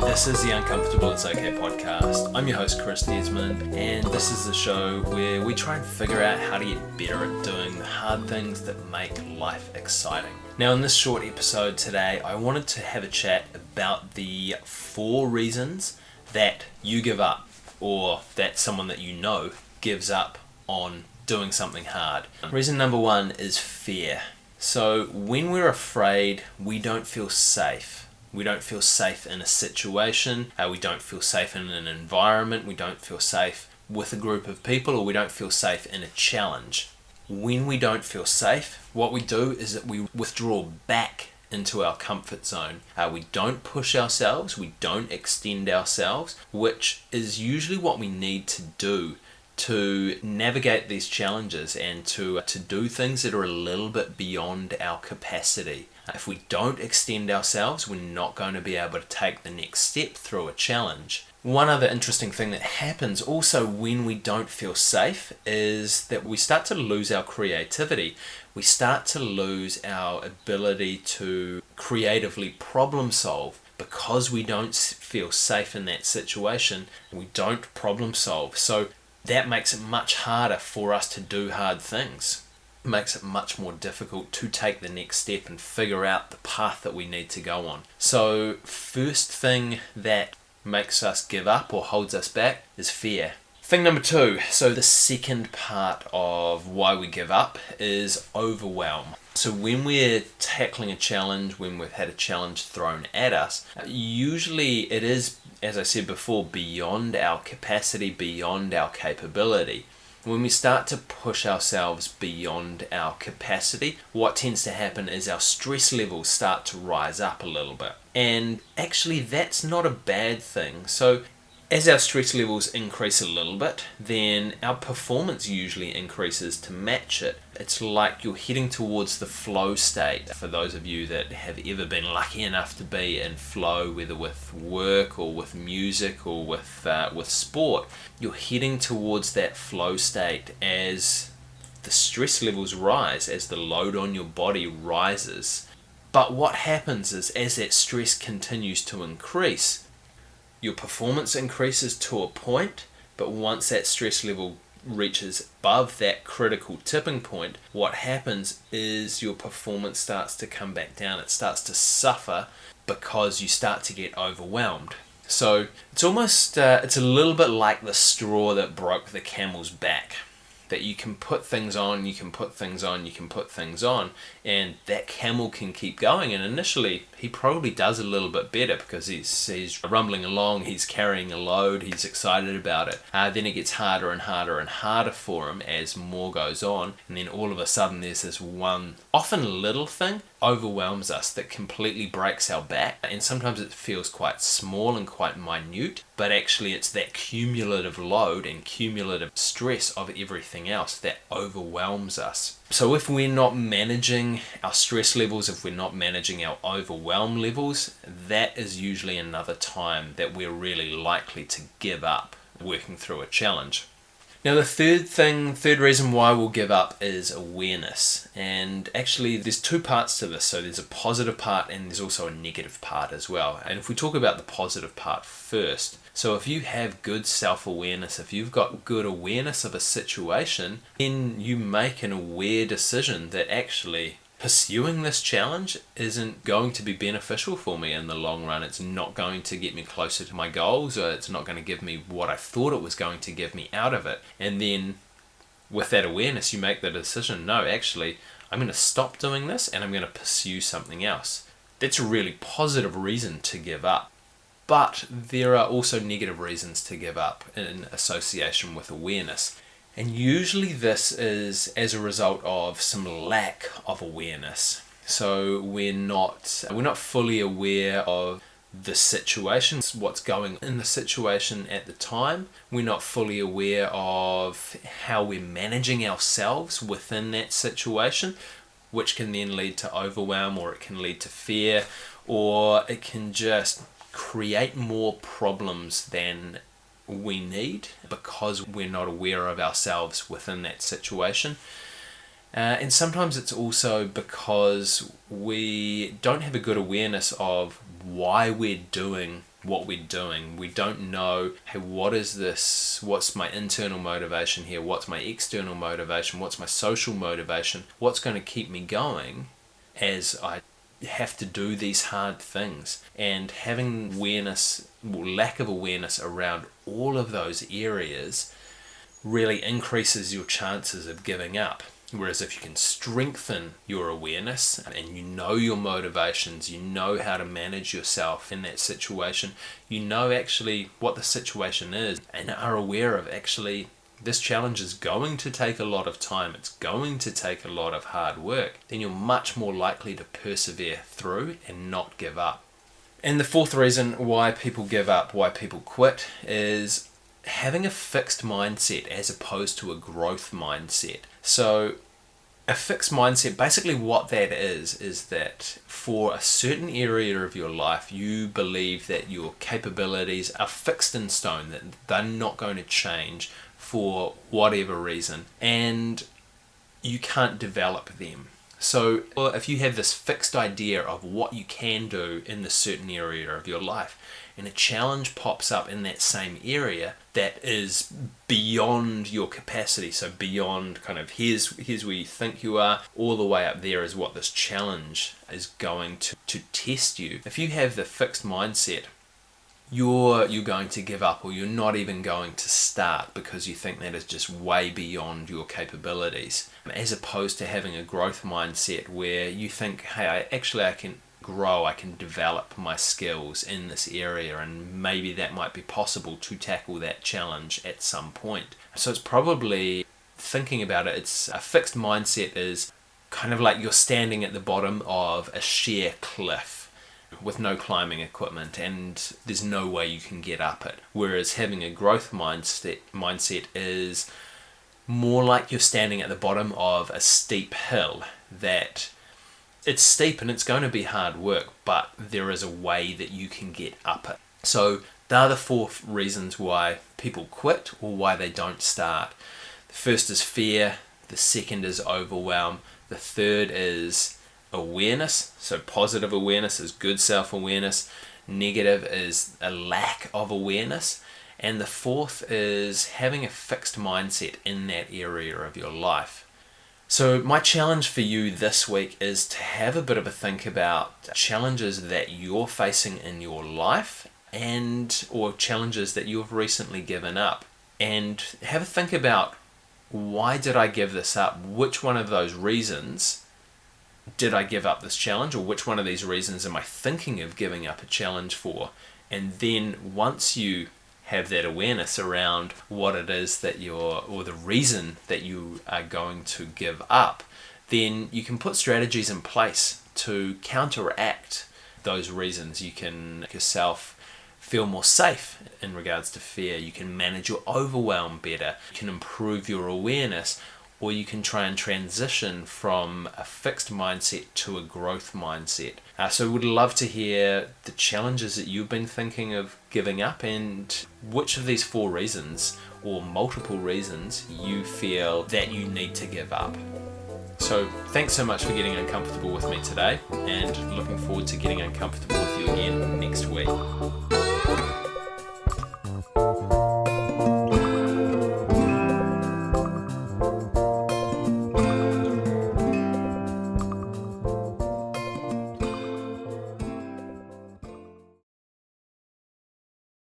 This is the Uncomfortable It's Okay podcast. I'm your host, Chris Desmond, and this is the show where we try and figure out how to get better at doing the hard things that make life exciting. Now, in this short episode today, I wanted to have a chat about the 4 reasons that you give up, or that someone that you know gives up on doing something hard. Reason number 1 is fear. So when we're afraid, we don't feel safe. We don't feel safe in a situation, we don't feel safe in an environment, we don't feel safe with a group of people, or we don't feel safe in a challenge. When we don't feel safe, what we do is that we withdraw back into our comfort zone. We don't push ourselves, we don't extend ourselves, which is usually what we need to do to navigate these challenges and to do things that are a little bit beyond our capacity. If we don't extend ourselves, we're not going to be able to take the next step through a challenge. One other interesting thing that happens also when we don't feel safe is that we start to lose our creativity. We start to lose our ability to creatively problem solve. Because we don't feel safe in that situation, we don't problem solve. So that makes it much harder for us to do hard things. It makes it much more difficult to take the next step and figure out the path that we need to go on. So first thing that makes us give up or holds us back is fear. Thing number 2, so the second part of why we give up is overwhelm. So when we're tackling a challenge, when we've had a challenge thrown at us, usually it is, as I said before, beyond our capacity, beyond our capability. When we start to push ourselves beyond our capacity, what tends to happen is our stress levels start to rise up a little bit. And actually that's not a bad thing. So as our stress levels increase a little bit, then our performance usually increases to match it. It's like you're heading towards the flow state. For those of you that have ever been lucky enough to be in flow, whether with work or with music or with sport, you're heading towards that flow state as the stress levels rise, as the load on your body rises. But what happens is as that stress continues to increase, your performance increases to a point, but once that stress level reaches above that critical tipping point, what happens is your performance starts to come back down. It starts to suffer because you start to get overwhelmed. So it's almost, it's a little bit like the straw that broke the camel's back. That you can put things on, you can put things on, you can put things on, and that camel can keep going. And initially, he probably does a little bit better because he's rumbling along, he's carrying a load, he's excited about it. Then it gets harder and harder and harder for him as more goes on, and then all of a sudden there's this one, often little thing, overwhelms us that completely breaks our back. And sometimes it feels quite small and quite minute, but actually it's that cumulative load and cumulative stress of everything else that overwhelms us. So if we're not managing our stress levels, if we're not managing our overwhelm levels, that is usually another time that we're really likely to give up working through a challenge. Now the third reason why we'll give up is awareness. And actually there's 2 parts to this. So there's a positive part and there's also a negative part as well. And if we talk about the positive part first, so if you have good self-awareness, if you've got good awareness of a situation, then you make an aware decision that actually pursuing this challenge isn't going to be beneficial for me in the long run. It's not going to get me closer to my goals, or it's not going to give me what I thought it was going to give me out of it. And then with that awareness, you make the decision, no, actually, I'm going to stop doing this and I'm going to pursue something else. That's a really positive reason to give up. But there are also negative reasons to give up in association with awareness. And usually this is as a result of some lack of awareness. So we're not fully aware of the situation, what's going on in the situation at the time. We're not fully aware of how we're managing ourselves within that situation, which can then lead to overwhelm, or it can lead to fear, or it can just create more problems than we need because we're not aware of ourselves within that situation. And sometimes it's also because we don't have a good awareness of why we're doing what we're doing. We don't know, hey, what is this? What's my internal motivation here? What's my external motivation? What's my social motivation? What's going to keep me going as I have to do these hard things? And having awareness, or lack of awareness around all of those areas really increases your chances of giving up. Whereas if you can strengthen your awareness and you know your motivations, you know how to manage yourself in that situation, you know actually what the situation is and are aware of actually this challenge is going to take a lot of time, it's going to take a lot of hard work, then you're much more likely to persevere through and not give up. And the fourth reason why people give up, why people quit, is having a fixed mindset as opposed to a growth mindset. So a fixed mindset, basically what that is that for a certain area of your life, you believe that your capabilities are fixed in stone, that they're not going to change for whatever reason, and you can't develop them. So if you have this fixed idea of what you can do in this certain area of your life, and a challenge pops up in that same area that is beyond your capacity, so beyond kind of here's where you think you are, all the way up there is what this challenge is going to test you. If you have the fixed mindset, you're going to give up, or you're not even going to start because you think that is just way beyond your capabilities, as opposed to having a growth mindset where you think, hey, I can grow, I can develop my skills in this area, and maybe that might be possible to tackle that challenge at some point. So it's probably, thinking about it, it's a fixed mindset is kind of like you're standing at the bottom of a sheer cliff with no climbing equipment and there's no way you can get up it. Whereas having a growth mindset is more like you're standing at the bottom of a steep hill that it's steep and it's going to be hard work, but there is a way that you can get up it. So there are the four reasons why people quit or why they don't start. The first is fear, the second is overwhelm, the third is awareness, so positive awareness is good self-awareness, negative is a lack of awareness, and the fourth is having a fixed mindset in that area of your life. So my challenge for you this week is to have a bit of a think about challenges that you're facing in your life or challenges that you've recently given up, and have a think about, why did I give this up? Which one of those reasons did I give up this challenge, or which one of these reasons am I thinking of giving up a challenge for? And then once you have that awareness around what it is that or the reason that you are going to give up, then you can put strategies in place to counteract those reasons. You can make yourself feel more safe in regards to fear. You can manage your overwhelm better. You can improve your awareness, or you can try and transition from a fixed mindset to a growth mindset. So we'd love to hear the challenges that you've been thinking of giving up, and which of these four reasons or multiple reasons you feel that you need to give up. So thanks so much for getting uncomfortable with me today, and looking forward to getting uncomfortable with you again next week.